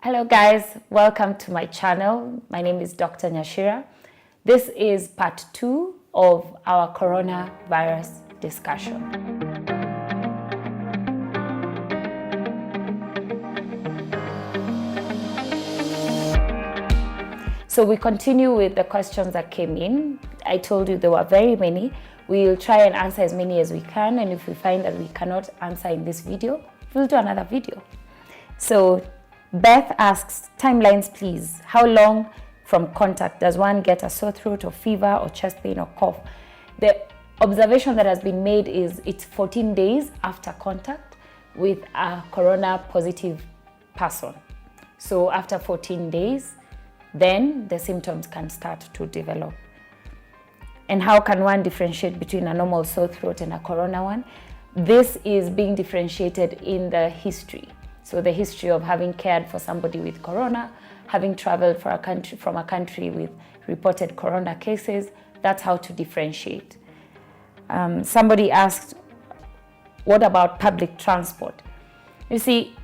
Hello guys, welcome to my channel. My name is Dr. Nyachira. This is part 2 of our coronavirus discussion. So we continue with the questions that came in. I told you there were very many. We'll try and answer as many as we can, and if we find that we cannot answer in this video, we'll do another video. So Beth asks, timelines please. How long from contact does one get a sore throat or fever or chest pain or cough? The observation that has been made is it's 14 days after contact with a corona positive person. So after 14 days, then the symptoms can start to develop. And how can one differentiate between a normal sore throat and a corona one? This is being differentiated in the history. So the history of having cared for somebody with corona, having traveled from a country with reported corona cases, that's how to differentiate. Somebody asked, what about public transport? You see,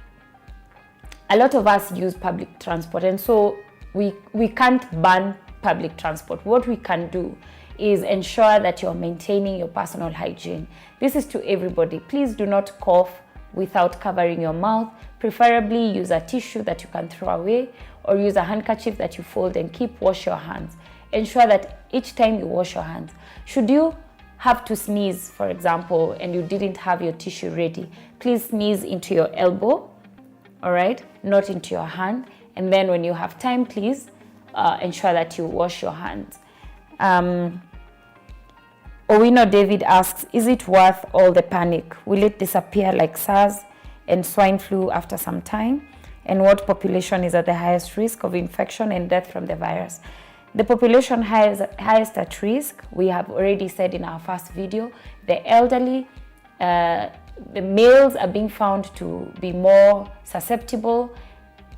a lot of us use public transport, and so we can't ban public transport. What we can do is ensure that you're maintaining your personal hygiene. This is to everybody. Please do not cough without covering your mouth. Preferably use a tissue that you can throw away, or use a handkerchief that you fold and keep. Wash your hands. Ensure that each time you wash your hands, should you have to sneeze, for example, and you didn't have your tissue ready, please sneeze into your elbow, all right, not into your hand. And then when you have time, please ensure that you wash your hands. Owino David asks, is it worth all the panic? Will it disappear like SARS and swine flu after some time? And what population is at the highest risk of infection and death from the virus? The population highest at risk, we have already said in our first video, the elderly, the males are being found to be more susceptible,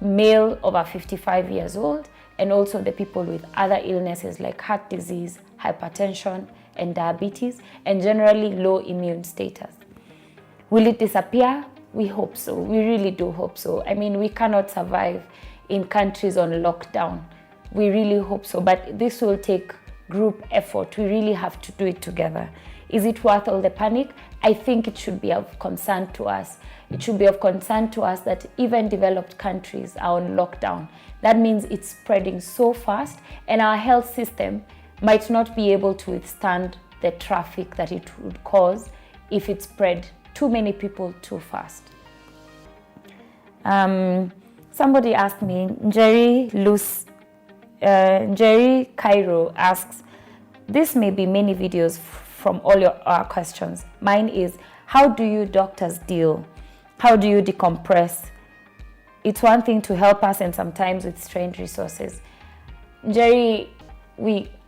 male over 55 years old, and also the people with other illnesses like heart disease, hypertension, and diabetes, and generally low immune status. Will it disappear? We hope so. We really do hope so. I mean, we cannot survive in countries on lockdown. We really hope so, but this will take group effort. We really have to do it together. Is it worth all the panic? I think it should be of concern to us. It should be of concern to us that even developed countries are on lockdown. That means it's spreading so fast, and our health system might not be able to withstand the traffic that it would cause if it spread too many people too fast. Somebody asked me, Jerry Cairo asks, this may be many videos from all our questions. Mine is, how do you doctors deal? How do you decompress? It's one thing to help us, and sometimes with strained resources. Jerry,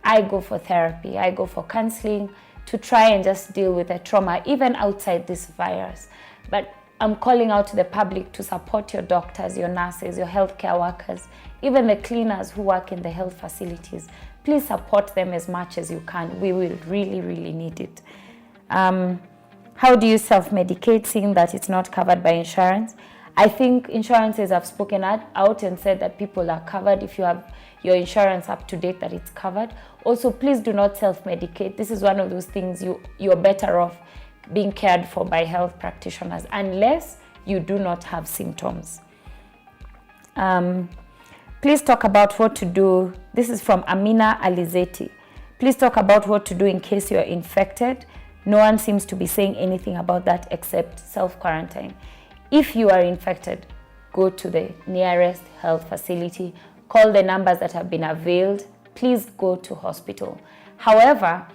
I go for therapy, I go for counseling to try and just deal with the trauma, even outside this virus. But I'm calling out to the public to support your doctors, your nurses, your healthcare workers, even the cleaners who work in the health facilities. Please support them as much as you can. We will really, really need it. How do you self-medicate, seeing that it's not covered by insurance? I think insurances have spoken out and said that people are covered if you have your insurance up to date, that it's covered. Also, please do not self-medicate. This is one of those things you're better off being cared for by health practitioners unless you do not have symptoms. Please talk about what to do. This is from Amina Alizeti. Please talk about what to do in case you're infected. No one seems to be saying anything about that except self-quarantine. If you are infected, go to the nearest health facility, call the numbers that have been availed, please go to hospital. However,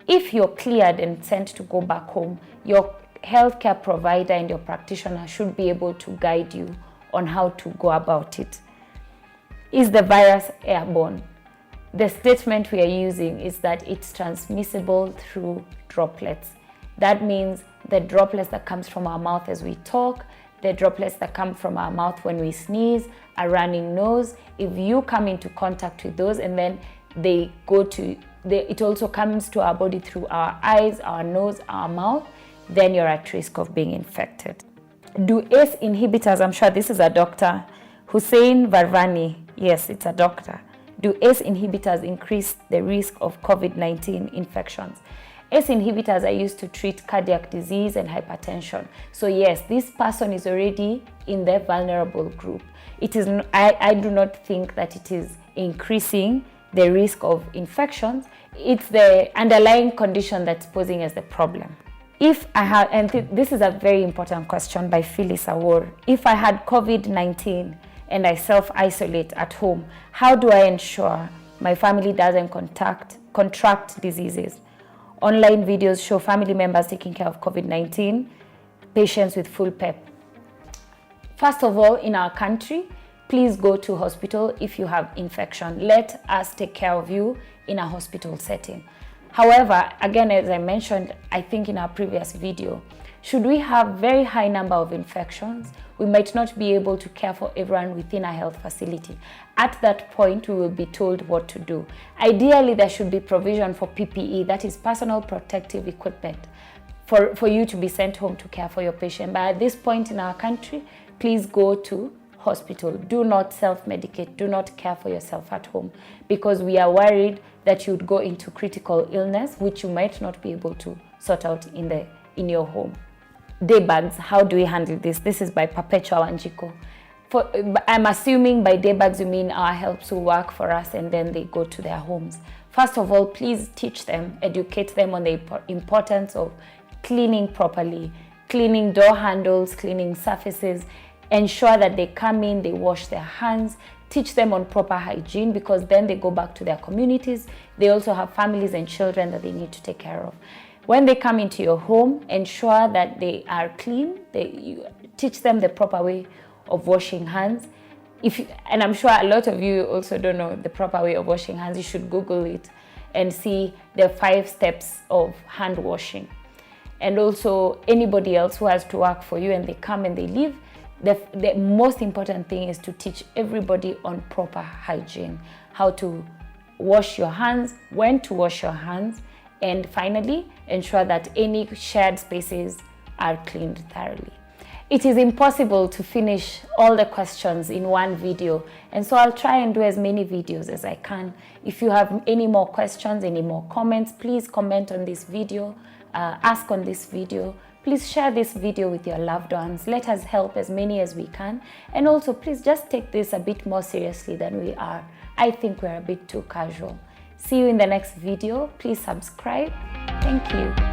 if you're cleared and sent to go back home, your healthcare provider and your practitioner should be able to guide you on how to go about it. Is the virus airborne? The statement we are using is that it's transmissible through droplets. That means the droplets that comes from our mouth as we talk, the droplets that come from our mouth when we sneeze, a running nose, if you come into contact with those and then it also comes to our body through our eyes, our nose, our mouth, then you're at risk of being infected. Do ACE inhibitors, I'm sure this is a doctor Hussein Varvani, yes, it's a doctor. Do ACE inhibitors increase the risk of COVID-19 infections? ACE inhibitors are used to treat cardiac disease and hypertension. So yes, this person is already in the vulnerable group. It is. I do not think that it is increasing the risk of infections. It's the underlying condition that's posing as the problem. If I had, and this is a very important question by Phyllis Awor, if I had COVID-19 and I self-isolate at home, how do I ensure my family doesn't contract diseases? Online videos show family members taking care of COVID-19 patients with full PEP. First of all, in our country, please go to hospital if you have infection. Let us take care of you in a hospital setting. However, again, as I mentioned, I think in our previous video, should we have very high number of infections, we might not be able to care for everyone within a health facility. At that point, we will be told what to do. Ideally, there should be provision for PPE, that is personal protective equipment, for you to be sent home to care for your patient. But at this point in our country, please go to hospital. Do not self-medicate. Do not care for yourself at home, because we are worried that you would go into critical illness, which you might not be able to sort out in your home. Day bags, how do we handle this? This is by Perpetua Wanjiko. I'm assuming by day bags you mean our helps who work for us and then they go to their homes. First of all, please teach them, educate them on the importance of cleaning properly, cleaning door handles, cleaning surfaces. Ensure that they come in, they wash their hands, teach them on proper hygiene, because then they go back to their communities. They also have families and children that they need to take care of. When they come into your home, ensure that they are clean. You teach them the proper way of washing hands. And I'm sure a lot of you also don't know the proper way of washing hands. You should Google it and see the 5 steps of hand washing. And also anybody else who has to work for you and they come and they leave, the most important thing is to teach everybody on proper hygiene, how to wash your hands, when to wash your hands, and finally, ensure that any shared spaces are cleaned thoroughly. It is impossible to finish all the questions in one video, and so I'll try and do as many videos as I can. If you have any more questions, any more comments, please comment on this video, ask on this video. Please share this video with your loved ones. Let us help as many as we can. And also, please just take this a bit more seriously than we are. I think we're a bit too casual. See you in the next video. Please subscribe. Thank you.